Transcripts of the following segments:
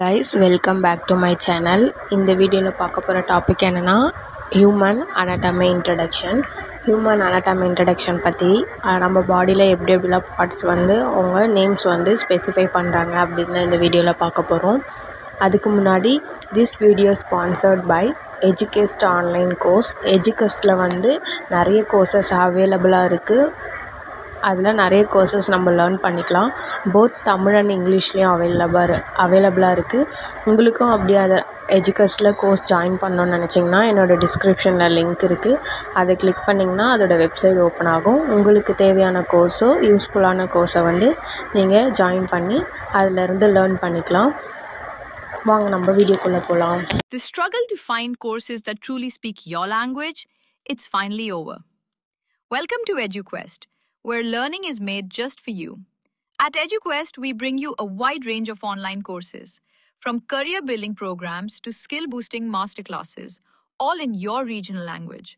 guys, welcome back to my channel. இந்த வீடியோவில் பார்க்க போகிற டாபிக் என்னென்னா human anatomy introduction. Human anatomy introduction பற்றி நம்ம பாடியில் எப்படிலாம் பார்ட்ஸ் வந்து அவங்க நேம்ஸ் வந்து ஸ்பெசிஃபை பண்ணுறாங்க அப்படின்னு இந்த வீடியோவில் பார்க்க போகிறோம். அதுக்கு முன்னாடி this video sponsored by Educast online course. எஜுகேஸ்ட்டில் வந்து நிறைய கோர்சஸ் அவைலபிளாக இருக்குது. அதில் நிறைய கோர்சஸ் நம்ம லேர்ன் பண்ணிக்கலாம். போத் தமிழ் அண்ட் இங்கிலீஷ்லேயும் அவைலபிளாக இருக்குது. உங்களுக்கும் அப்படி அதை எஜுகேஸ்ட்டில் கோர்ஸ் ஜாயின் பண்ணணுன்னு நினச்சிங்கன்னா என்னோடய டிஸ்கிரிப்ஷனில் லிங்க் இருக்குது. அதை கிளிக் பண்ணிங்கன்னா அதோடய வெப்சைட் ஓப்பன் ஆகும். உங்களுக்கு தேவையான கோர்ஸோ யூஸ்ஃபுல்லான கோர்ஸை வந்து நீங்கள் ஜாயின் பண்ணி அதிலேருந்து லேர்ன் பண்ணிக்கலாம். வாங்க நம்ம வீடியோக்குள்ளே போகலாம். The struggle to find courses that truly speak your language, it's finally over. Welcome to EduQuest, where learning is made just for you. At EduQuest, we bring you a wide range of online courses, from career-building programs to skill-boosting masterclasses, all in your regional language.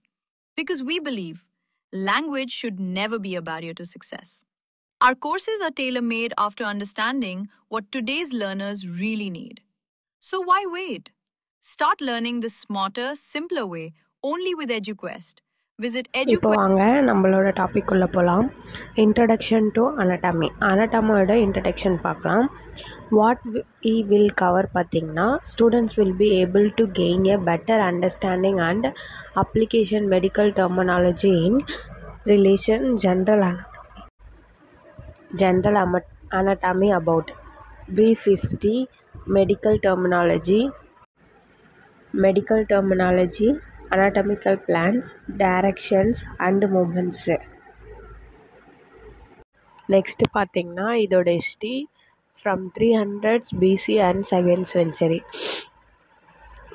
Because we believe language should never be a barrier to success. Our courses are tailor-made after understanding what today's learners really need. So why wait? Start learning the smarter, simpler way only with EduQuest. Visit இப்போ வாங்க நம்மளோட topic உள்ள போகலாம். Introduction to anatomy. அனாட்டமியோட introduction பார்க்கலாம். What we will cover பார்த்திங்கன்னா, students will be able to gain a better understanding and application medical terminology in relation general anatomy about brief history, medical terminology, anatomical plans, directions and movements. Next பார்த்திங்கன்னா இதோட history from 300s BC and 2nd century.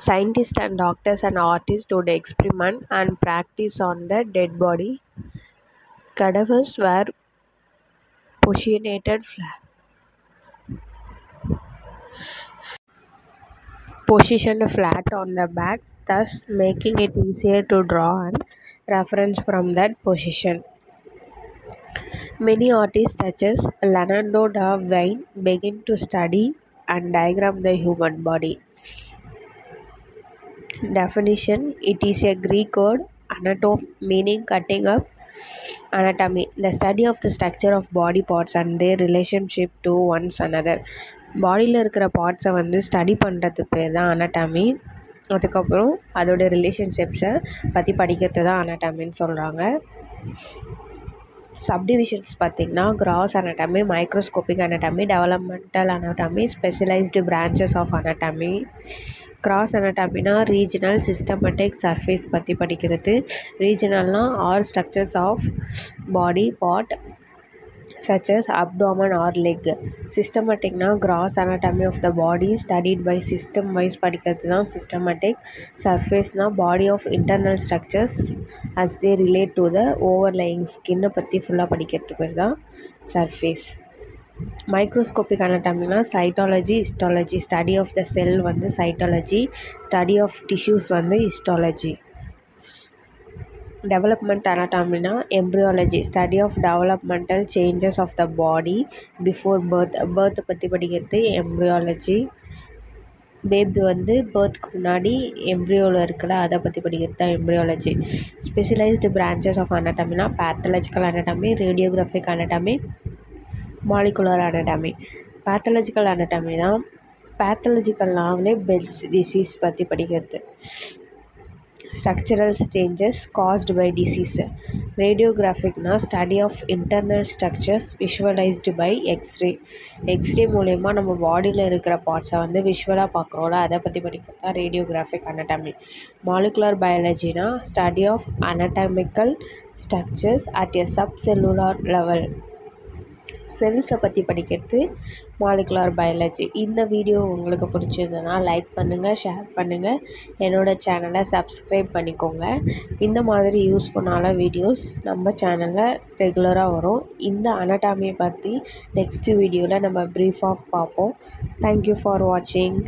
Scientists and doctors and artists would experiment and practice on the dead body. Cadavers were positioned flat on the back, thus making it easier to draw and reference from that position. Many artists such as Leonardo da Vinci began to study and diagram the human body. Definition: it is a Greek word anatome meaning cutting up. Anatomy: the study of the structure of body parts and their relationship to one another. பாடியில் இருக்கிற பார்ட்ஸை வந்து study பண்ணுறது பேர் தான் anatomy. அதுக்கப்புறம் அதோட ரிலேஷன்ஷிப்ஸை பற்றி படிக்கிறது தான் அனாட்டமின்னு சொல்கிறாங்க. சப்டிவிஷன்ஸ் பார்த்திங்கன்னா gross anatomy, microscopic anatomy, developmental anatomy, specialised branches of anatomy. Gross அனாட்டமினா ரீஜனல், சிஸ்டமேட்டிக், சர்ஃபேஸ் பற்றி படிக்கிறது. ரீஜனல்னால் are structures of body part such as abdomen or leg. Systematic na gross anatomy of the body studied by system wise படிக்கிறது தான் systematic. Surface na body of internal structures as they relate to the overlying skin பற்றி ஃபுல்லாக படிக்கிறது பேர் தான் surface. Microscopic அனாட்டமினா cytology, histology, study of the cell வந்து cytology, study of tissues வந்து histology. Development anatomy na embryology, study of developmental changes of the body before birth பற்றி படிக்கிறது embryology. பேபி வந்து பர்த்க்கு முன்னாடி எம்ப்ரியோவில் இருக்கல அதை பற்றி படிக்கிறது தான் எம்ப்ரியாலஜி. ஸ்பெஷலைஸ்டு பிரான்ச்சஸ் ஆஃப் அனாட்டமினா pathological anatomy, radiographic anatomy, molecular anatomy. Pathological anatomy தான் பேத்தலஜிக்கல்னாலே பெல்ஸ் டிசீஸ் பற்றி படிக்கிறது. Structural changes caused by disease. Radiographic na study of internal structures visualized by X-ray. X-ray மூலயமா நம்ம பாடியில் இருக்கிற பார்ட்ஸை வந்து விஷுவலாக பார்க்குறோம்ல, அதை பற்றி படிக்கிறது தான் ரேடியோகிராஃபிக் அனாட்டமி. மாலிகுலர் பயாலஜினா study of anatomical structures at a subcellular level. செல்ஸை பற்றி படிக்கிறது மாலிகுலர் பயாலஜி. இந்த வீடியோ உங்களுக்கு பிடிச்சிருந்ததுன்னா லைக் பண்ணுங்கள், ஷேர் பண்ணுங்கள், என்னோடய சேனலை சப்ஸ்கிரைப் பண்ணிக்கோங்க. இந்த மாதிரி யூஸ்ஃபுல்லான வீடியோஸ் நம்ம சேனலில் ரெகுலராக வரும். இந்த அனாட்டமியை பற்றி நெக்ஸ்ட் வீடியோவில் நம்ம ப்ரீஃபாக பார்ப்போம். தேங்க்யூ ஃபார் வாட்சிங்.